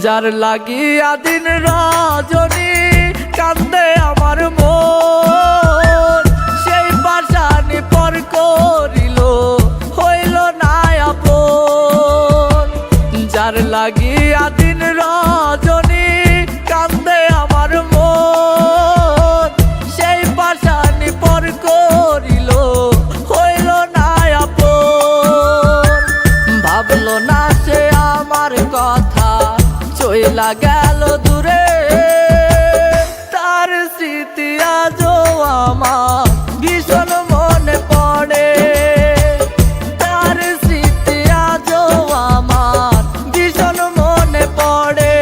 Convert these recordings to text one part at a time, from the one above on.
যার লাগিয়া দিন রজনী কান্দে আমার মন, সেই পাশানি পর করিল হইল না আপন। যার লাগিয়া দিন রজনী কান্দে আমার মন, সেই পাশানি পর করিল হইল না আপন। ভাবলো না সে আমার কথা চইলা গেল দূরে, তার স্মৃতি আজও আমার ভীষণ মনে পড়ে, তার স্মৃতি আজও আমার ভীষণ মনে পড়ে।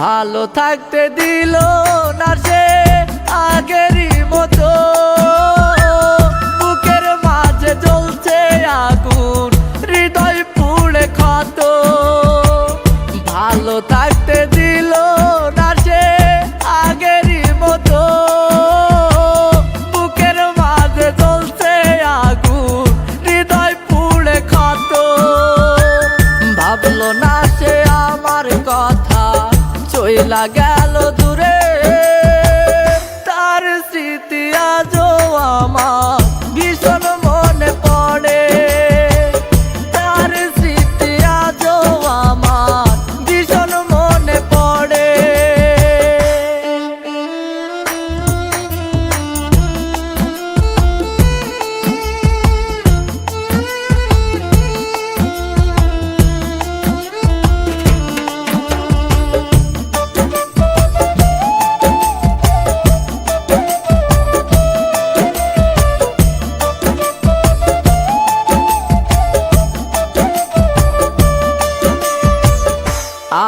ভালো থাকতে দিল না সে আগেরই মতো, বুকের মাঝে জ্বলছে আগুন হৃদয় পুড়ে ক্ষত। ভালো থাকতে দিল না সে আগেরই মতো, বুকের মাঝে জ্বলছে আগুন হৃদয় পুড়ে ক্ষত। ভাবলো না সে আমার কথা চইলা গেল দূরে, তার স্মৃতি আজও আমার ভীষণ মনে পড়ে, তার স্মৃতি আজও আমার ভীষণ মনে পড়ে।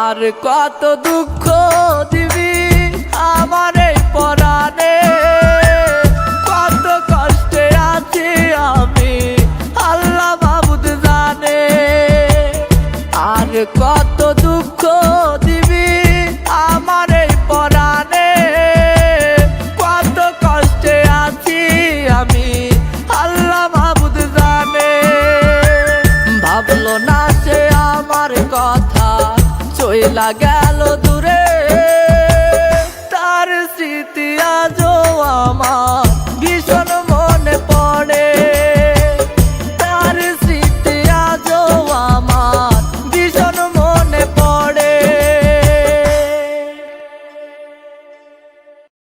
আর কত দুঃখ দিবি আমার এই পরাণে, কত কষ্টে আছি আমি আল্লাহ মাবুদ জানে। আর কত দুঃখ দিবি আমার এই পরাণে, কত কষ্টে আছি আমি আল্লাহ মাবুদ জানে। ভাবলো না সে আমার কথা চইলা গেল দূরে, তার স্মৃতি আজও আমার ভীষণ